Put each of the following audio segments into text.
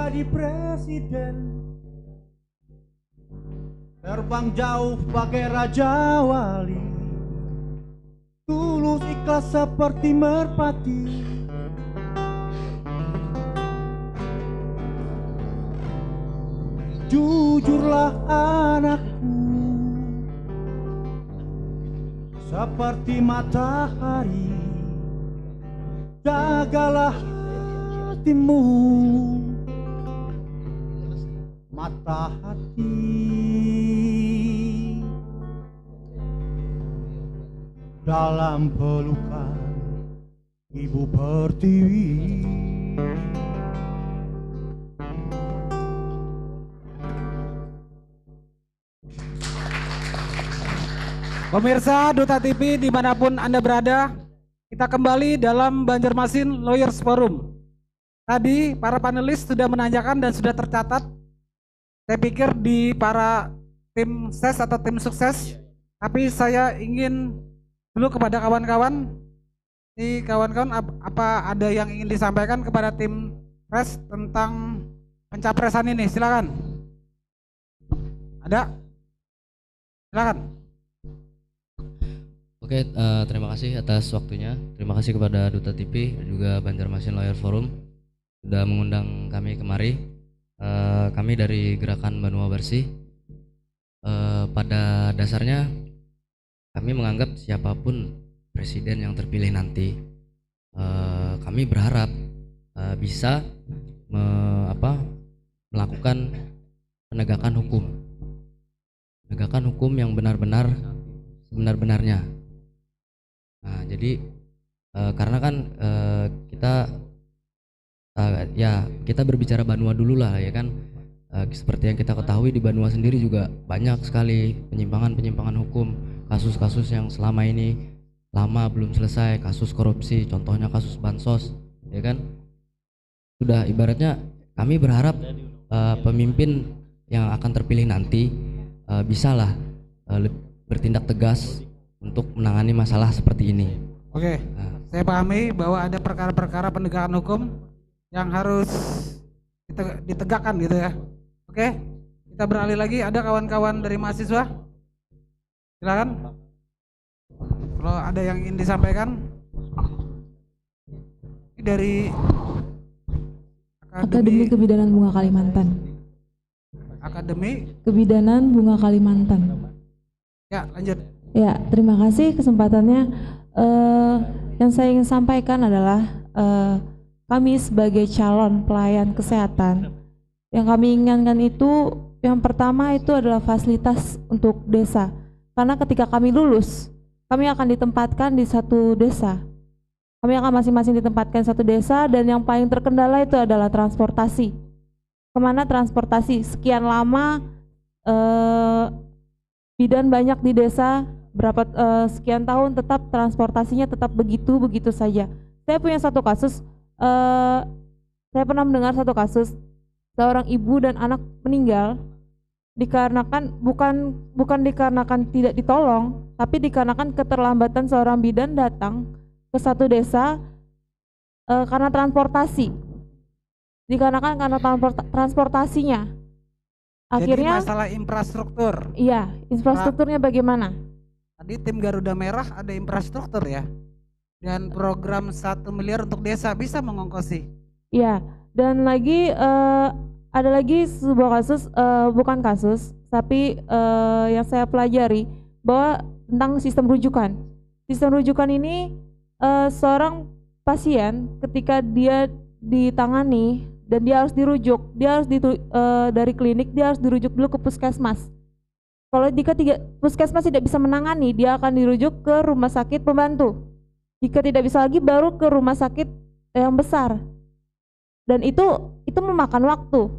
jadi presiden, terbang jauh bagai raja wali, tulus ikhlas seperti merpati. Jujurlah anakku, seperti matahari, jagalah hatimu, mata hati. Dalam pelukan Ibu Pertiwi. Pemirsa Duta TV dimanapun Anda berada, kita kembali dalam Banjarmasin Lawyers Forum. Tadi para panelis sudah menanyakan dan sudah tercatat, saya pikir di para tim ses atau tim sukses, tapi saya ingin dulu kepada kawan-kawan, apa ada yang ingin disampaikan kepada tim pres tentang pencapresan ini? Silakan. Ada? Silakan. Oke, terima kasih atas waktunya. Terima kasih kepada Duta TV dan juga Banjarmasin Lawyer Forum sudah mengundang kami kemari. Kami dari Gerakan Banua Bersih. Pada dasarnya kami menganggap siapapun presiden yang terpilih nanti, kami berharap bisa melakukan penegakan hukum yang benar-benar sebenar-benarnya. Nah, jadi karena kan kita berbicara Banua dulu lah ya kan. Seperti yang kita ketahui di Banua sendiri juga banyak sekali penyimpangan hukum, kasus-kasus yang selama ini lama belum selesai, kasus korupsi, contohnya kasus bansos, ya kan. Sudah ibaratnya kami berharap pemimpin yang akan terpilih nanti bisalah bertindak tegas untuk menangani masalah seperti ini. Oke, saya pahami bahwa ada perkara-perkara penegakan hukum yang harus ditegakkan gitu ya. Oke, kita beralih lagi. Ada kawan-kawan dari mahasiswa? Silakan. Kalau ada yang ingin disampaikan. Ini dari Akademi Kebidanan Bunga Kalimantan. Akademi Kebidanan Bunga Kalimantan. Ya, lanjut. Ya, terima kasih kesempatannya. Yang saya ingin sampaikan adalah kami sebagai calon pelayan kesehatan, yang kami inginkan itu yang pertama itu adalah fasilitas untuk desa. Karena ketika kami lulus, kami akan ditempatkan di satu desa. Kami akan masing-masing ditempatkan satu desa dan yang paling terkendala itu adalah transportasi. Kemana transportasi? Sekian lama bidan banyak di desa, sekian tahun tetap transportasinya tetap begitu saja. Saya punya satu kasus, saya pernah mendengar satu kasus seorang ibu dan anak meninggal dikarenakan bukan dikarenakan tidak ditolong, tapi dikarenakan keterlambatan seorang bidan datang ke satu desa karena transportasi, dikarenakan karena transportasinya. Akhirnya jadi masalah infrastruktur. Iya, infrastrukturnya bagaimana? Tadi tim Garuda Merah ada infrastruktur ya, dan program 1 miliar untuk desa bisa mengongkosi. Iya, dan lagi ada lagi sebuah kasus, bukan kasus, tapi yang saya pelajari bahwa tentang sistem rujukan. Sistem rujukan ini seorang pasien ketika dia ditangani dan dia harus dirujuk, dari klinik dia harus dirujuk dulu ke puskesmas. Kalau jika puskesmas tidak bisa menangani, dia akan dirujuk ke rumah sakit pembantu. Jika tidak bisa lagi, baru ke rumah sakit yang besar. Dan itu memakan waktu.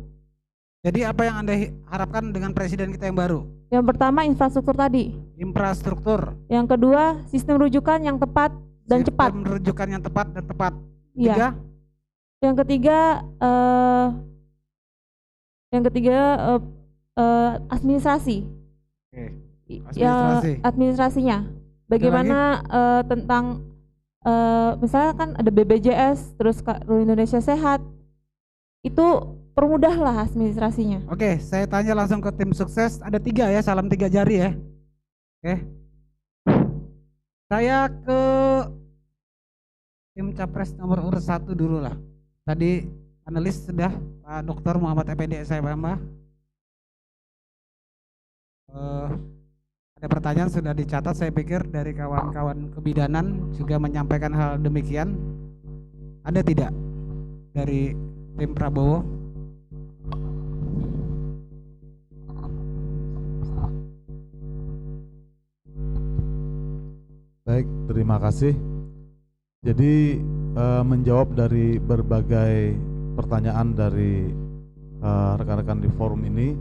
Jadi apa yang Anda harapkan dengan presiden kita yang baru? Yang pertama infrastruktur tadi. Infrastruktur. Yang kedua sistem rujukan yang tepat dan cepat. Sistem rujukan yang tepat dan tepat. Iya. Tiga. Yang ketiga administrasi. Oke. Administrasi. Ya, administrasinya. Bagaimana tentang misalnya kan ada BPJS, terus Kartu Indonesia Sehat. itu permudahlah administrasinya. Oke, saya tanya langsung ke tim sukses. Ada 3 ya, salam 3 jari ya. Oke. Saya ke tim capres nomor urut 1 dulu lah. Tadi panelis sudah Pak Dr. Muhammad Effendi SMM. Ada pertanyaan sudah dicatat, saya pikir dari kawan-kawan kebidanan juga menyampaikan hal demikian. Ada tidak dari tim Prabowo? Baik, terima kasih. Jadi menjawab dari berbagai pertanyaan dari rekan-rekan di forum ini,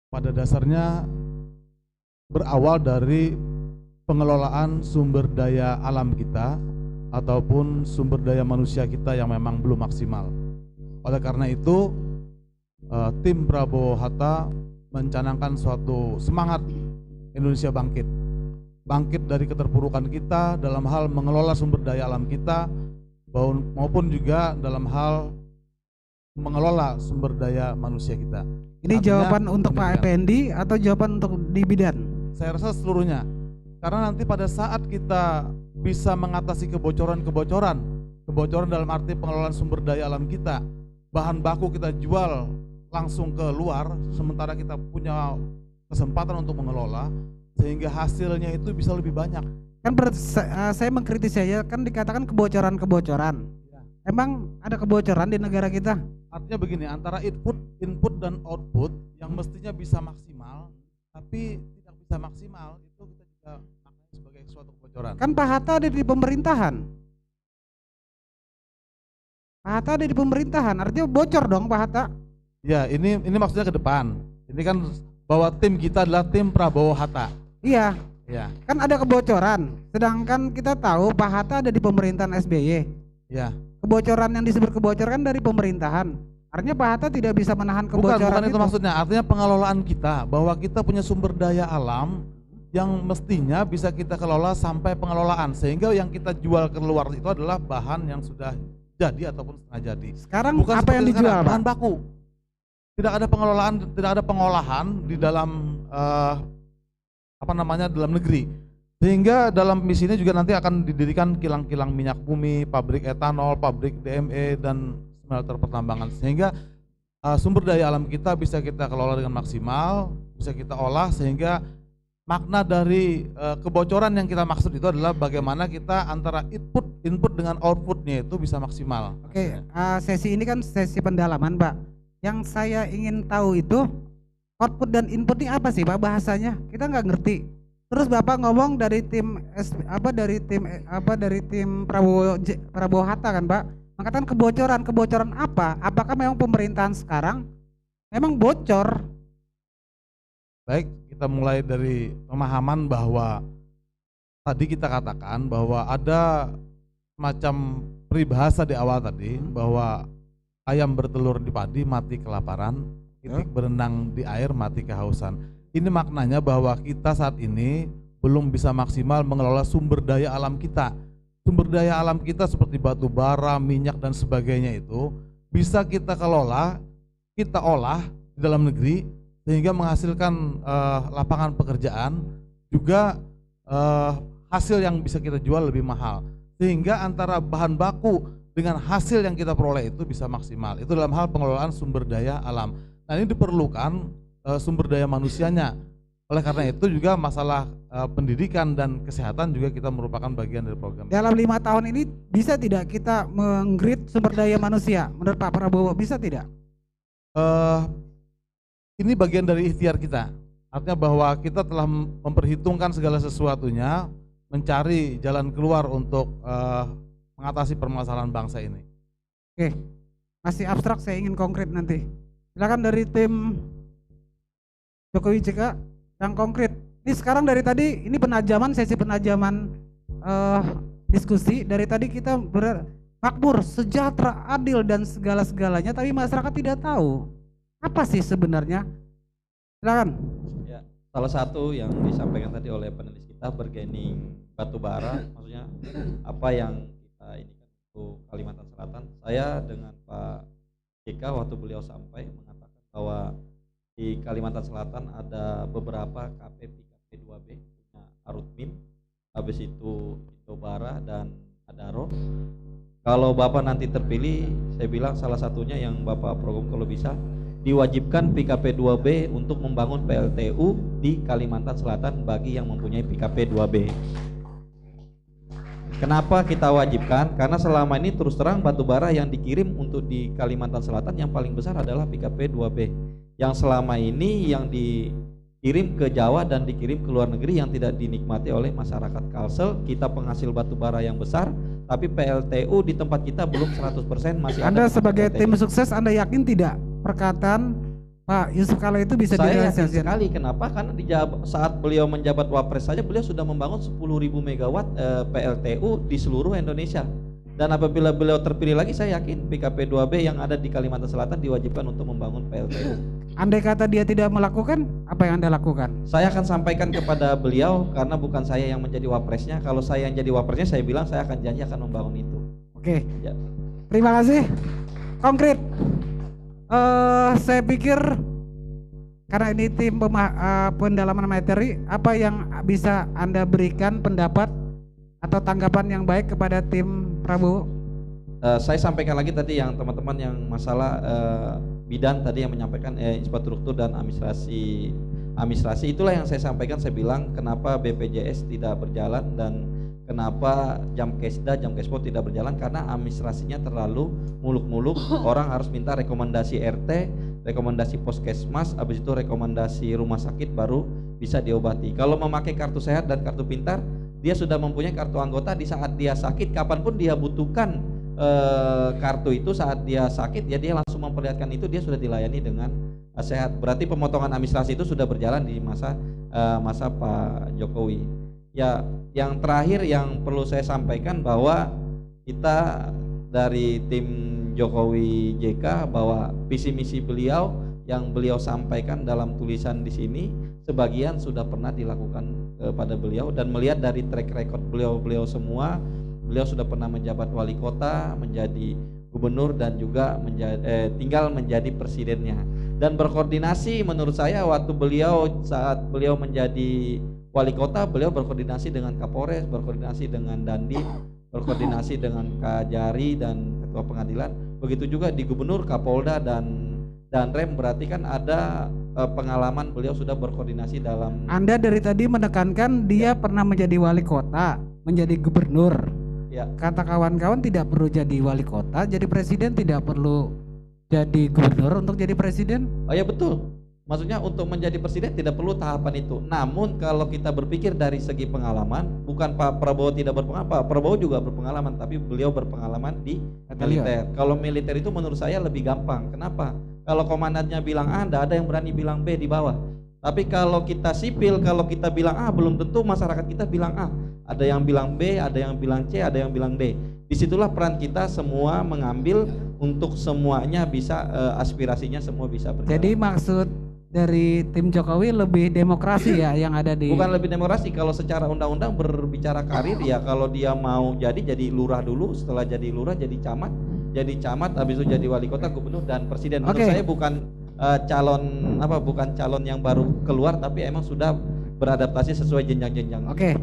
pada dasarnya berawal dari pengelolaan sumber daya alam kita ataupun sumber daya manusia kita yang memang belum maksimal. Oleh karena itu, tim Prabowo Hatta mencanangkan suatu semangat Indonesia bangkit. Bangkit dari keterpurukan kita dalam hal mengelola sumber daya alam kita maupun juga dalam hal mengelola sumber daya manusia kita. Ini Artinya, jawaban untuk Pak demikian. Effendi atau jawaban untuk di bidan? Saya rasa seluruhnya. Karena nanti pada saat kita bisa mengatasi kebocoran dalam arti pengelolaan sumber daya alam kita, bahan baku kita jual langsung ke luar, sementara kita punya kesempatan untuk mengelola, sehingga hasilnya itu bisa lebih banyak. Kan saya mengkritisi ya, kan dikatakan kebocoran. Emang ada kebocoran di negara kita? Artinya begini, antara input dan output yang mestinya bisa maksimal, tapi tidak bisa maksimal, itu kita juga maknanya sebagai suatu kebocoran. Kan Pak Hatta ada di pemerintahan. Pak Hatta ada di pemerintahan, artinya bocor dong Pak Hatta. Ya, ini maksudnya ke depan. Ini kan bahwa tim kita adalah tim Prabowo Hatta. Iya, Ya, kan ada kebocoran. Sedangkan kita tahu Pak Hatta ada di pemerintahan SBY. ya. Kebocoran yang disebut kebocoran dari pemerintahan. Artinya Pak Hatta tidak bisa menahan kebocoran Bukan itu maksudnya. Artinya pengelolaan kita, bahwa kita punya sumber daya alam yang mestinya bisa kita kelola sampai pengelolaan, sehingga yang kita jual keluar itu adalah bahan yang sudah jadi ataupun setengah jadi. Sekarang Bukan apa yang seperti dijual, sekarang, Pak? bahan baku. Tidak ada pengelolaan, tidak ada pengolahan di dalam dalam negeri. Sehingga dalam misi ini juga nanti akan didirikan kilang-kilang minyak bumi, pabrik etanol, pabrik DME dan smelter pertambangan, sehingga sumber daya alam kita bisa kita kelola dengan maksimal, bisa kita olah, sehingga makna dari kebocoran yang kita maksud itu adalah bagaimana kita antara input dengan outputnya itu bisa maksimal. Oke, sesi ini kan sesi pendalaman, Pak. Yang saya ingin tahu itu output dan input ini apa sih, Pak, bahasanya? Kita nggak ngerti. Terus Bapak ngomong dari tim Prabowo Hatta kan, Pak? Mengatakan kebocoran apa? Apakah memang pemerintahan sekarang memang bocor? Baik, kita mulai dari pemahaman bahwa tadi kita katakan bahwa ada semacam peribahasa di awal tadi, bahwa ayam bertelur di padi mati kelaparan, itik berenang di air mati kehausan. Ini maknanya bahwa kita saat ini belum bisa maksimal mengelola sumber daya alam kita. Sumber daya alam kita seperti batu bara, minyak dan sebagainya itu bisa kita kelola, kita olah di dalam negeri, sehingga menghasilkan lapangan pekerjaan, juga hasil yang bisa kita jual lebih mahal, sehingga antara bahan baku dengan hasil yang kita peroleh itu bisa maksimal. Itu dalam hal pengelolaan sumber daya alam. Nah, ini diperlukan sumber daya manusianya. Oleh karena itu juga masalah pendidikan dan kesehatan juga kita merupakan bagian dari program. Dalam 5 tahun ini bisa tidak kita meng-grid sumber daya manusia? Menurut Pak Prabowo bisa tidak? Ini bagian dari ikhtiar kita. Artinya bahwa kita telah memperhitungkan segala sesuatunya, mencari jalan keluar untuk mengatasi permasalahan bangsa ini. Oke, masih abstrak, saya ingin konkret nanti. Silakan dari tim Jokowi JK yang konkret. Ini sekarang dari tadi ini penajaman, sesi penajaman diskusi. Dari tadi kita makmur, sejahtera, adil dan segala-segalanya, tapi masyarakat tidak tahu apa sih sebenarnya. Silakan. Ya, salah satu yang disampaikan tadi oleh panelis kita bargaining batu bara, maksudnya apa yang kita ini kan untuk Kalimantan Selatan. Saya dengan Pak JK waktu beliau sampai mengatakan bahwa di Kalimantan Selatan ada beberapa KP 2B punya Arutmin, habis itu Itobara dan Adaro. Kalau Bapak nanti terpilih, saya bilang salah satunya yang Bapak program kalau bisa diwajibkan PKP 2B untuk membangun PLTU di Kalimantan Selatan bagi yang mempunyai PKP 2B. Kenapa kita wajibkan? Karena selama ini terus terang batubara yang dikirim untuk di Kalimantan Selatan yang paling besar adalah PKP 2B. Yang selama ini yang dikirim ke Jawa dan dikirim ke luar negeri yang tidak dinikmati oleh masyarakat Kalsel. Kita penghasil batubara yang besar, tapi PLTU di tempat kita belum 100% masih ada. Anda sebagai PLTU. tim sukses, Anda yakin tidak perkataan Pak Yusuf Kala itu bisa Saya yakin direalisasikan? sekali. Kenapa? Karena saat beliau menjabat Wapres saja beliau sudah membangun 10.000 megawatt PLTU di seluruh Indonesia. Dan apabila beliau terpilih lagi, saya yakin PKP 2B yang ada di Kalimantan Selatan diwajibkan untuk membangun PLTU. Andai kata dia tidak melakukan, apa yang Anda lakukan? Saya akan sampaikan kepada beliau karena bukan saya yang menjadi wapresnya. Kalau saya yang jadi wapresnya, saya bilang saya akan janji akan membangun itu. Oke, Ya. terima kasih. Konkret. Saya pikir karena ini tim pendalaman materi, apa yang bisa Anda berikan pendapat atau tanggapan yang baik kepada tim Prabowo? Saya sampaikan lagi tadi yang teman-teman yang masalah bidan tadi yang menyampaikan infrastruktur dan administrasi itulah yang saya sampaikan. Saya bilang kenapa BPJS tidak berjalan dan kenapa Jamkesda, Jamkespo tidak berjalan, karena administrasinya terlalu muluk-muluk. Orang harus minta rekomendasi RT, rekomendasi Puskesmas, habis itu rekomendasi rumah sakit baru bisa diobati. Kalau memakai kartu sehat dan kartu pintar, dia sudah mempunyai kartu anggota. Di saat dia sakit, kapanpun dia butuhkan kartu itu, saat dia sakit ya dia langsung memperlihatkan itu, dia sudah dilayani dengan sehat. Berarti pemotongan administrasi itu sudah berjalan di masa Pak Jokowi. Ya, yang terakhir yang perlu saya sampaikan bahwa kita dari tim Jokowi JK bahwa visi misi beliau yang beliau sampaikan dalam tulisan di sini sebagian sudah pernah dilakukan kepada beliau, dan melihat dari track record beliau semua, beliau sudah pernah menjabat wali kota, menjadi gubernur, dan juga tinggal menjadi presidennya. Dan berkoordinasi menurut saya waktu saat beliau menjadi wali kota, beliau berkoordinasi dengan Kapolres, berkoordinasi dengan Dandim, berkoordinasi dengan Kajari dan Ketua Pengadilan. Begitu juga di Gubernur, Kapolda dan Rem, berarti kan ada pengalaman beliau sudah berkoordinasi dalam. Anda dari tadi menekankan dia pernah menjadi wali kota, menjadi gubernur. Ya. Kata kawan-kawan tidak perlu jadi wali kota, jadi presiden tidak perlu jadi gubernur untuk jadi presiden. Oh ya betul. Maksudnya untuk menjadi presiden tidak perlu tahapan itu. Namun kalau kita berpikir dari segi pengalaman, bukan Pak Prabowo tidak berpengalaman, Pak Prabowo juga berpengalaman, tapi beliau berpengalaman di militer. Kalau militer itu menurut saya lebih gampang. Kenapa? Kalau komandannya bilang A, ada yang berani bilang B di bawah. Tapi kalau kita sipil, kalau kita bilang A, belum tentu masyarakat kita bilang A. Ada yang bilang B, ada yang bilang C, ada yang bilang D. Disitulah peran kita semua mengambil untuk semuanya bisa aspirasinya semua bisa berjalan. Jadi maksud dari tim Jokowi lebih demokrasi ya yang ada di. Bukan lebih demokrasi, kalau secara undang-undang berbicara karir ya, kalau dia mau jadi lurah dulu, setelah jadi lurah jadi camat, habis itu jadi wali kota, gubernur, dan presiden. Menurut saya bukan bukan calon yang baru keluar, tapi emang sudah beradaptasi sesuai jenjang-jenjang. Oke.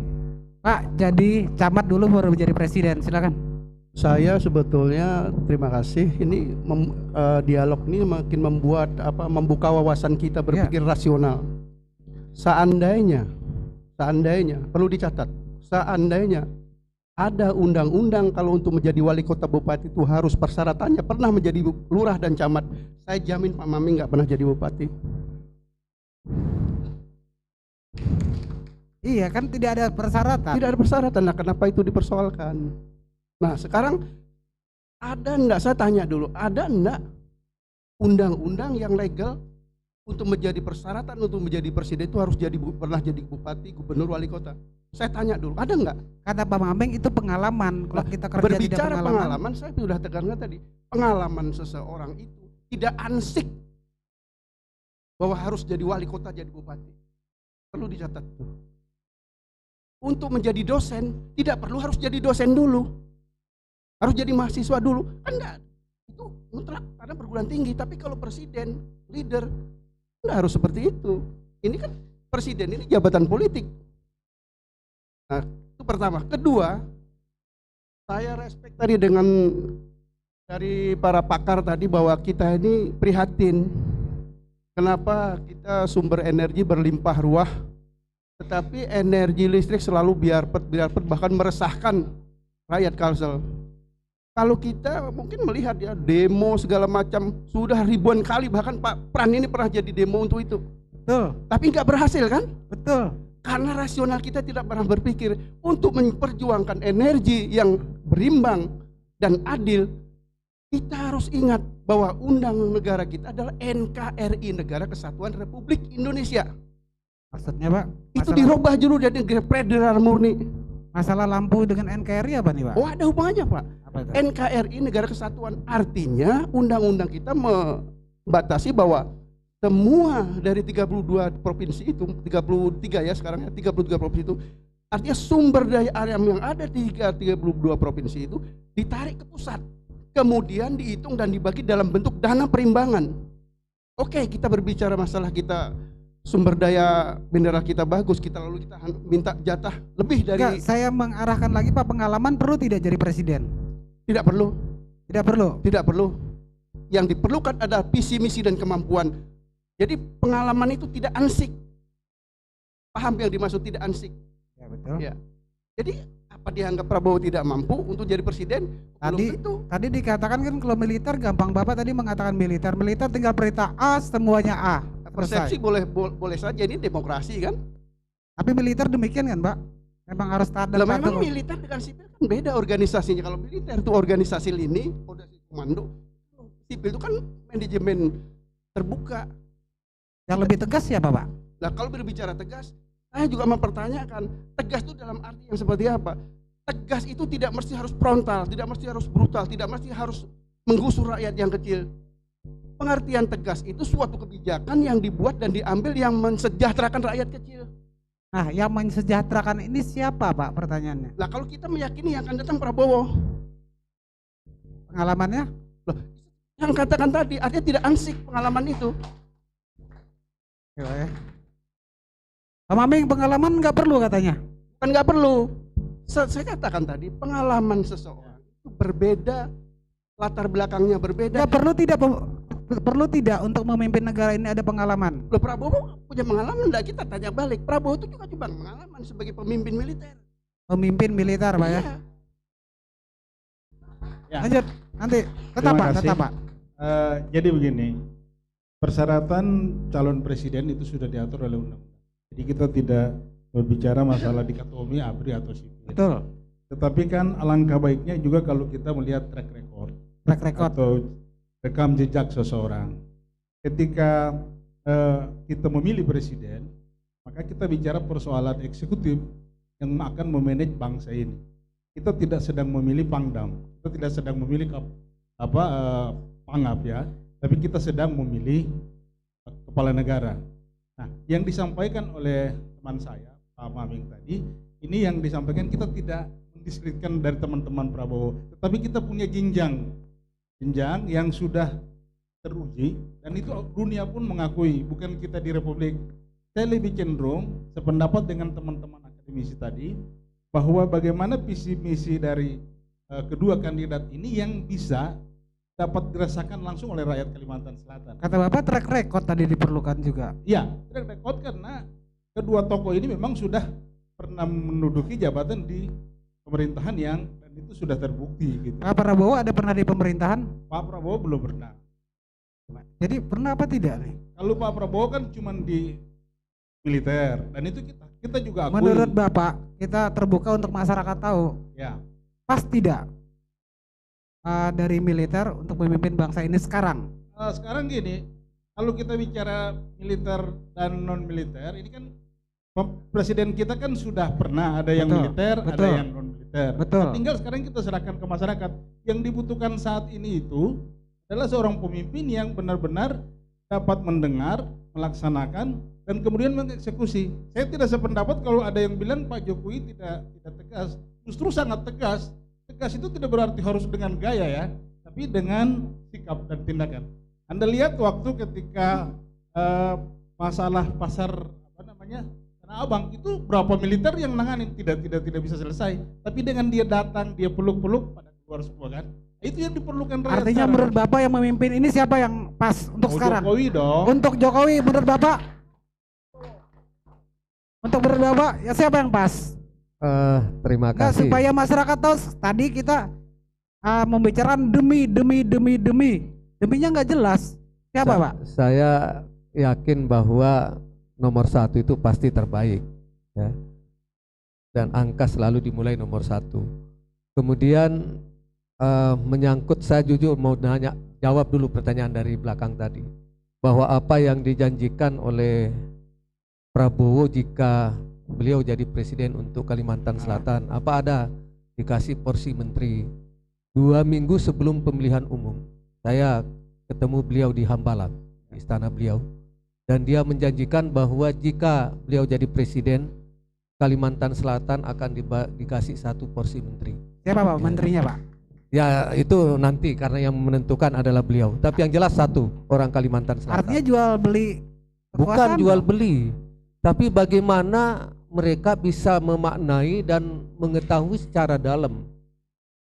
Pak, jadi camat dulu baru menjadi presiden, silakan. Saya sebetulnya terima kasih. Ini dialog ini makin membuka wawasan kita berpikir rasional. Seandainya perlu dicatat, seandainya ada undang-undang kalau untuk menjadi wali kota bupati itu harus persyaratannya pernah menjadi lurah dan camat, saya jamin Pak Maming nggak pernah jadi bupati. Iya kan tidak ada persyaratan. Tidak ada persyaratan. Nah, kenapa itu dipersoalkan? Nah, sekarang ada enggak, saya tanya dulu, ada enggak undang-undang yang legal untuk menjadi persyaratan untuk menjadi presiden itu harus pernah jadi bupati, gubernur, wali kota? Saya tanya dulu, ada enggak? Kata Pak Mameng itu pengalaman. Kalau kita kerja berbicara tidak pengalaman, saya sudah tekankan tadi, pengalaman seseorang itu tidak ansik bahwa harus jadi wali kota, jadi bupati. Perlu dicatat tuh. Untuk menjadi dosen tidak perlu harus jadi dosen dulu. Harus jadi mahasiswa dulu, kan enggak. itu mutlak karena perguruan tinggi. Tapi kalau presiden, leader, nggak harus seperti itu. Ini kan presiden ini jabatan politik. Nah, itu pertama. Kedua, saya respect tadi dengan dari para pakar tadi bahwa kita ini prihatin. Kenapa kita sumber energi berlimpah ruah, tetapi energi listrik selalu biarpet bahkan meresahkan rakyat Kalsel. Kalau kita mungkin melihat ya demo segala macam sudah ribuan kali, bahkan Pak Pran ini pernah jadi demo untuk itu. Betul. Tapi nggak berhasil kan? Betul. Karena rasional kita tidak pernah berpikir untuk memperjuangkan energi yang berimbang dan adil. Kita harus ingat bahwa undang negara kita adalah NKRI, Negara Kesatuan Republik Indonesia. Maksudnya Pak? Itu dirubah dulu jadi negara federal murni. Masalah lampu dengan NKRI apa nih Pak? Oh, ada hubungannya Pak. Apa itu? NKRI Negara Kesatuan, artinya undang-undang kita membatasi bahwa semua dari 32 provinsi itu, 33 ya sekarang ya, 33 provinsi itu, artinya sumber daya alam yang ada di 32 provinsi itu ditarik ke pusat, kemudian dihitung dan dibagi dalam bentuk dana perimbangan. Oke, kita berbicara masalah kita sumber daya mineral kita bagus, kita lalu kita minta jatah lebih dari. Enggak, saya mengarahkan lagi Pak, pengalaman perlu tidak jadi presiden? Tidak perlu. Tidak perlu. Tidak perlu. Yang diperlukan adalah visi misi dan kemampuan. Jadi pengalaman itu tidak ansik. Paham yang dimaksud tidak ansik? Ya betul. Ya. Jadi apa dianggap Prabowo tidak mampu untuk jadi presiden? Tadi dikatakan kan kalau militer gampang, Bapak tadi mengatakan militer tinggal perintah A semuanya A. Persepsi boleh saja, ini demokrasi kan? Tapi militer demikian kan Pak? Memang harus taat dan patuh. Memang militer dengan sipil kan beda organisasinya. Kalau militer itu organisasi lini, organisasi komando. Sipil itu kan manajemen terbuka. Yang lebih tegas siapa Pak? Nah kalau berbicara tegas, saya juga mempertanyakan tegas itu dalam arti yang seperti apa? Tegas itu tidak mesti harus frontal, tidak mesti harus brutal, tidak mesti harus menggusur rakyat yang kecil. Pengertian tegas itu suatu kebijakan yang dibuat dan diambil yang mensejahterakan rakyat kecil. Nah, yang mensejahterakan ini siapa Pak pertanyaannya? Nah kalau kita meyakini yang akan datang Prabowo, pengalamannya? loh, yang katakan tadi artinya tidak ansik pengalaman itu. Ya. Pak Maming, pengalaman nggak perlu katanya? Kan nggak perlu. Saya katakan tadi pengalaman seseorang itu berbeda, latar belakangnya berbeda. Nggak perlu tidak untuk memimpin negara ini ada pengalaman. Loh, Prabowo punya pengalaman, enggak, kita tanya balik. Prabowo itu juga cuma pengalaman sebagai pemimpin militer. Pemimpin militer Pak ya? Ya. Lanjut, nanti tetap Terima Pak, kasih. tetap Pak. Jadi begini, persyaratan calon presiden itu sudah diatur oleh undang-undang. Jadi kita tidak berbicara masalah dikotomi ABRI atau sipil. Betul. Tetapi kan alangkah baiknya juga kalau kita melihat track record atau rekam jejak seseorang. Ketika kita memilih presiden, maka kita bicara persoalan eksekutif yang akan memanage bangsa ini. Kita tidak sedang memilih Pangdam, kita tidak sedang memilih Pangap ya, tapi kita sedang memilih kepala negara. Nah, yang disampaikan oleh teman saya, Pak Maming tadi, ini yang disampaikan kita tidak mendiskreditkan dari teman-teman Prabowo, tetapi kita punya jenjang yang sudah teruji dan itu dunia pun mengakui, bukan kita di Republik. Saya lebih cenderung sependapat dengan teman-teman akademisi tadi bahwa bagaimana visi misi dari kedua kandidat ini yang bisa dapat dirasakan langsung oleh rakyat Kalimantan Selatan. Kata Bapak track record tadi diperlukan juga. Iya, track record karena kedua tokoh ini memang sudah pernah menduduki jabatan di pemerintahan yang dan itu sudah terbukti gitu. Pak Prabowo ada pernah di pemerintahan? Pak Prabowo belum pernah. Jadi pernah apa tidak nih? Kalau Pak Prabowo kan cuma di militer dan itu kita juga akui. Menurut Bapak, kita terbuka untuk masyarakat tahu. Ya. Pas tidak dari militer untuk memimpin bangsa ini sekarang? Sekarang gini, kalau kita bicara militer dan non militer, ini kan presiden kita kan sudah pernah ada yang militer, ada yang non militer. Betul. Nah, tinggal sekarang kita serahkan ke masyarakat. Yang dibutuhkan saat ini itu adalah seorang pemimpin yang benar-benar dapat mendengar, melaksanakan, dan kemudian mengeksekusi. Saya tidak sependapat kalau ada yang bilang Pak Jokowi tidak tegas. Justru sangat tegas. Tegas itu tidak berarti harus dengan gaya ya, tapi tapi dengan sikap dan tindakan. Anda lihat waktu ketika masalah pasar apa namanya Tanah Abang itu berapa militer yang nanganin, tidak bisa selesai. Tapi dengan dia datang, dia peluk-peluk pada keluar semua kan. Itu yang diperlukan rakyat. Artinya sekarang. menurut Bapak yang memimpin ini siapa yang pas untuk sekarang? Jokowi dong. Untuk Jokowi menurut Bapak? Untuk menurut Bapak ya siapa yang pas? Terima Enggak, kasih. supaya masyarakat tahu tadi kita membicarakan demi. Deminya nggak jelas. Siapa Pak? Saya yakin bahwa nomor 1 itu pasti terbaik, ya. Dan angka selalu dimulai nomor 1. Kemudian menyangkut, saya jujur mau jawab dulu pertanyaan dari belakang tadi, bahwa apa yang dijanjikan oleh Prabowo jika beliau jadi presiden untuk Kalimantan Selatan, apa ada dikasih porsi menteri. 2 minggu sebelum pemilihan umum saya ketemu beliau di Hambalang, di istana beliau, dan dia menjanjikan bahwa jika beliau jadi presiden, Kalimantan Selatan akan dikasih 1 porsi menteri. Siapa Pak menterinya Pak? Ya itu nanti, karena yang menentukan adalah beliau. Tapi yang jelas 1 orang Kalimantan Selatan. Artinya jual beli Bukan kekuasaan jual dong? beli, tapi bagaimana mereka bisa memaknai dan mengetahui secara dalam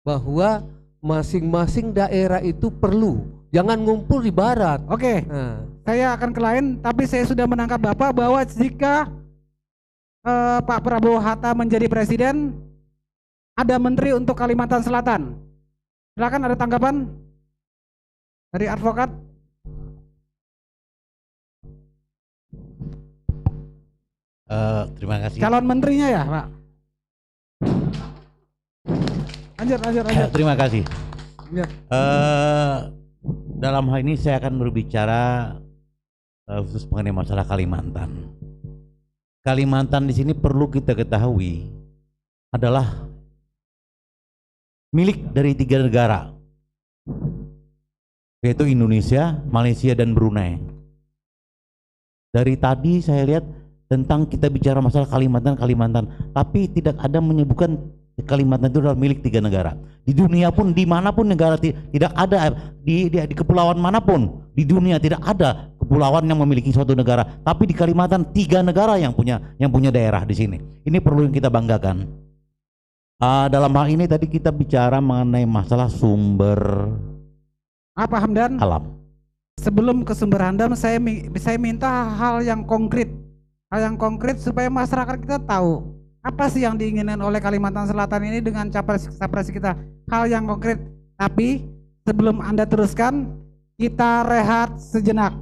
bahwa masing-masing daerah itu perlu, jangan ngumpul di barat. Oke, Nah, saya akan ke lain, tapi saya sudah menangkap Bapak bahwa jika Pak Prabowo Hatta menjadi presiden, ada menteri untuk Kalimantan Selatan. Silakan, ada tanggapan dari advokat? Terima kasih. Calon menterinya ya Pak? Lanjut. Terima kasih. Lanjut. Dalam hal ini saya akan berbicara khusus mengenai masalah Kalimantan. Kalimantan di sini perlu kita ketahui adalah milik dari 3 negara, yaitu Indonesia, Malaysia, dan Brunei. Dari tadi saya lihat tentang kita bicara masalah Kalimantan, tapi tidak ada menyebutkan Kalimantan itu adalah milik 3 negara. Di dunia pun, dimanapun negara tidak ada, di kepulauan manapun di dunia tidak ada kepulauan yang memiliki suatu negara. Tapi di Kalimantan 3 negara yang punya daerah di sini. Ini perlu yang kita banggakan. Dalam hal ini tadi kita bicara mengenai masalah sumber Pak Hamdan, alam. sebelum ke sumber Hamdan, saya minta hal yang konkret supaya masyarakat kita tahu apa sih yang diinginkan oleh Kalimantan Selatan ini dengan capres kita, hal yang konkret. Tapi sebelum Anda teruskan, kita rehat sejenak.